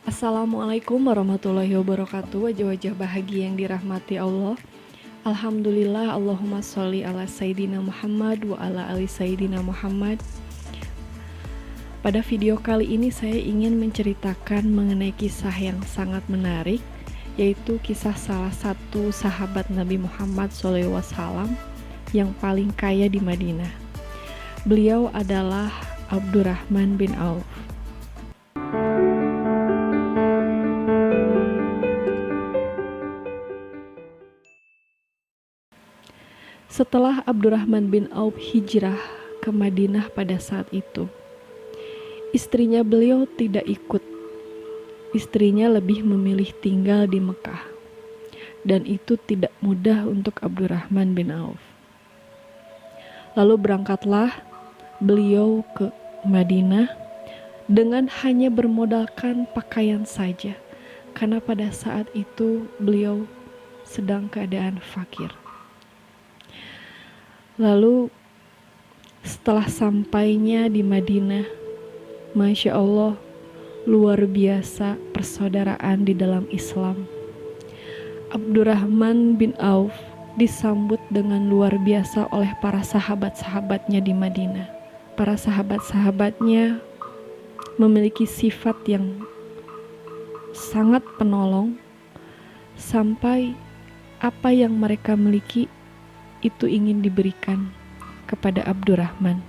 Assalamualaikum warahmatullahi wabarakatuh. Wajah-wajah bahagia yang dirahmati Allah. Alhamdulillah, Allahumma sholli ala Sayyidina Muhammad wa ala ali Sayyidina Muhammad. Pada video kali ini saya ingin menceritakan mengenai kisah yang sangat menarik, yaitu kisah salah satu sahabat Nabi Muhammad SAW yang paling kaya di Madinah. Beliau adalah Abdurrahman bin Auf. Setelah Abdurrahman bin Auf hijrah ke Madinah pada saat itu, istrinya beliau tidak ikut. Istrinya lebih memilih tinggal di Mekah, dan itu tidak mudah untuk Abdurrahman bin Auf. Lalu berangkatlah beliau ke Madinah dengan hanya bermodalkan pakaian saja, karena pada saat itu beliau sedang keadaan fakir. Lalu setelah sampainya di Madinah, Masya Allah, luar biasa persaudaraan di dalam Islam. Abdurrahman bin Auf disambut dengan luar biasa oleh para sahabat-sahabatnya di Madinah. Para sahabat-sahabatnya memiliki sifat yang sangat penolong, sampai apa yang mereka miliki itu ingin diberikan kepada Abdurrahman.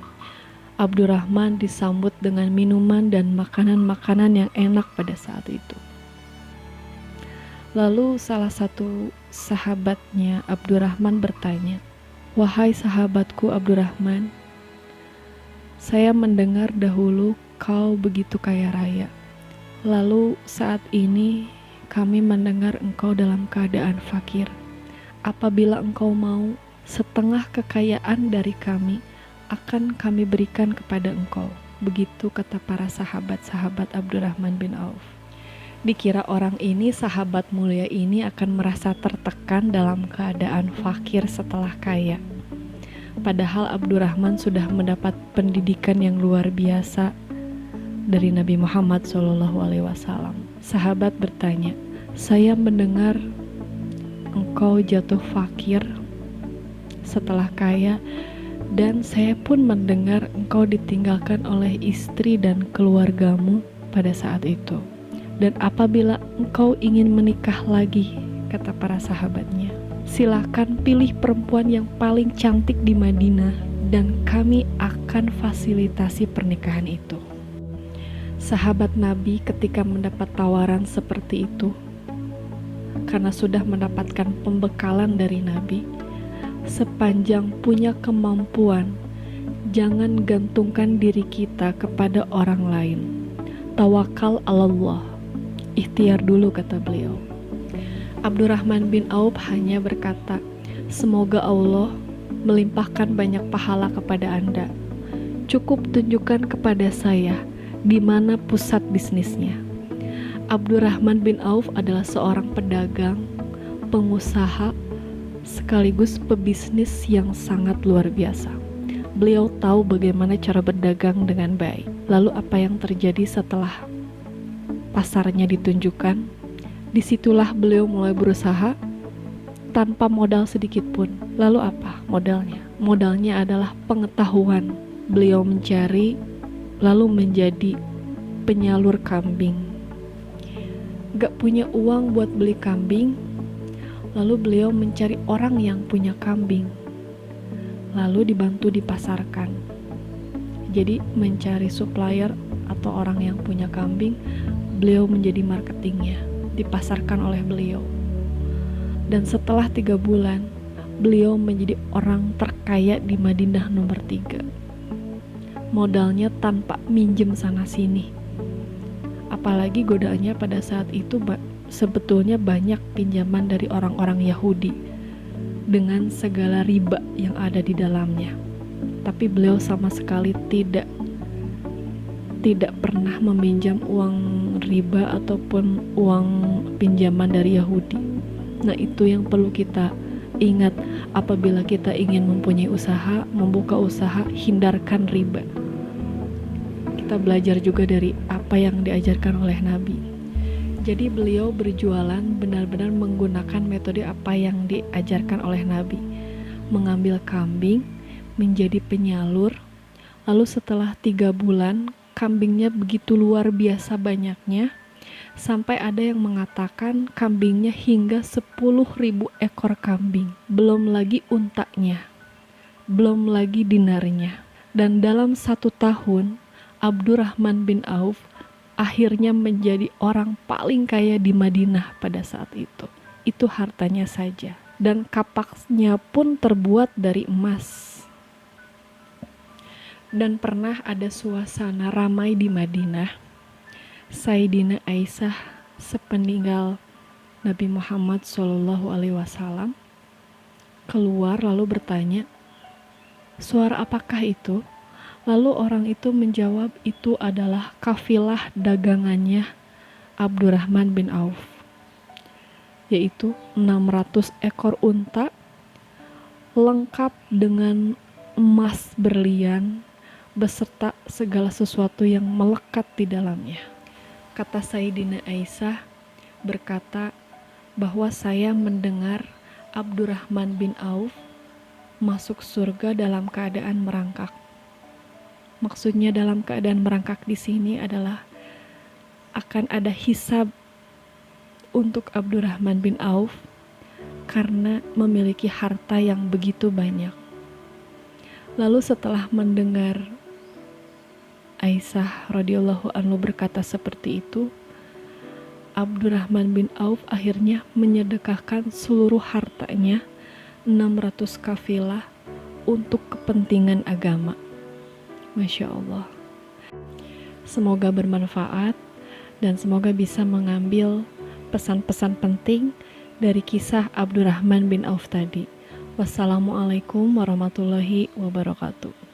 Abdurrahman disambut dengan minuman dan makanan-makanan yang enak pada saat itu. Lalu salah satu sahabatnya Abdurrahman bertanya, "Wahai sahabatku Abdurrahman, saya mendengar dahulu kau begitu kaya raya. Lalu saat ini kami mendengar engkau dalam keadaan fakir. Apabila engkau mau, setengah kekayaan dari kami akan kami berikan kepada engkau." Begitu kata para sahabat-sahabat Abdurrahman bin Auf. Dikira orang ini, sahabat mulia ini, akan merasa tertekan dalam keadaan fakir setelah kaya. Padahal Abdurrahman sudah mendapat pendidikan yang luar biasa dari Nabi Muhammad SAW. Sahabat bertanya, "Saya mendengar engkau jatuh fakir setelah kaya, dan saya pun mendengar engkau ditinggalkan oleh istri dan keluargamu pada saat itu. Dan apabila engkau ingin menikah lagi," kata para sahabatnya, "silakan pilih perempuan yang paling cantik di Madinah dan kami akan fasilitasi pernikahan itu." Sahabat Nabi ketika mendapat tawaran seperti itu, karena sudah mendapatkan pembekalan dari Nabi, sepanjang punya kemampuan, jangan gantungkan diri kita kepada orang lain. Tawakal Allah, ikhtiar dulu, kata beliau. Abdurrahman bin Auf hanya berkata, "Semoga Allah melimpahkan banyak pahala kepada Anda. Cukup tunjukkan kepada saya di mana pusat bisnisnya." Abdurrahman bin Auf adalah seorang pedagang, pengusaha, sekaligus pebisnis yang sangat luar biasa. Beliau tahu bagaimana cara berdagang dengan baik. Lalu apa yang terjadi setelah pasarnya ditunjukkan? Disitulah beliau mulai berusaha tanpa modal sedikit pun. Lalu apa modalnya? Modalnya adalah pengetahuan. Beliau mencari, lalu menjadi penyalur kambing. Gak punya uang buat beli kambing, lalu beliau mencari orang yang punya kambing, lalu dibantu dipasarkan. Jadi mencari supplier atau orang yang punya kambing, beliau menjadi marketingnya, dipasarkan oleh beliau. Dan setelah 3 bulan, beliau menjadi orang terkaya di Madinah nomor 3. Modalnya tanpa minjem sana sini. Apalagi godaannya pada saat itu sebetulnya banyak pinjaman dari orang-orang Yahudi dengan segala riba yang ada di dalamnya. Tapi beliau sama sekali tidak pernah meminjam uang riba ataupun uang pinjaman dari Yahudi. Nah, itu yang perlu kita ingat apabila kita ingin mempunyai usaha, membuka usaha, hindarkan riba. Kita belajar juga dari apa yang diajarkan oleh Nabi. Jadi beliau berjualan benar-benar menggunakan metode apa yang diajarkan oleh Nabi. Mengambil kambing, menjadi penyalur, lalu setelah 3 bulan, kambingnya begitu luar biasa banyaknya, sampai ada yang mengatakan kambingnya hingga 10.000 ekor kambing. Belum lagi untanya, belum lagi dinarnya. Dan dalam 1 tahun, Abdurrahman bin Auf akhirnya menjadi orang paling kaya di Madinah pada saat itu. Itu hartanya saja. Dan kapaknya pun terbuat dari emas. Dan pernah ada suasana ramai di Madinah. Sayyidina Aisyah sepeninggal Nabi Muhammad SAW keluar lalu bertanya, "Suara apakah itu?" Lalu orang itu menjawab, itu adalah kafilah dagangannya Abdurrahman bin Auf, yaitu 600 ekor unta lengkap dengan emas berlian beserta segala sesuatu yang melekat di dalamnya. Kata Sayyidina Aisyah berkata bahwa saya mendengar Abdurrahman bin Auf masuk surga dalam keadaan merangkak. Maksudnya dalam keadaan merangkak di sini adalah akan ada hisab untuk Abdurrahman bin Auf karena memiliki harta yang begitu banyak. Lalu setelah mendengar Aisyah radhiyallahu anhu berkata seperti itu, Abdurrahman bin Auf akhirnya menyedekahkan seluruh hartanya 600 kafilah untuk kepentingan agama. Masya Allah. Semoga bermanfaat dan semoga bisa mengambil pesan-pesan penting dari kisah Abdurrahman bin Auf tadi. Wassalamualaikum warahmatullahi wabarakatuh.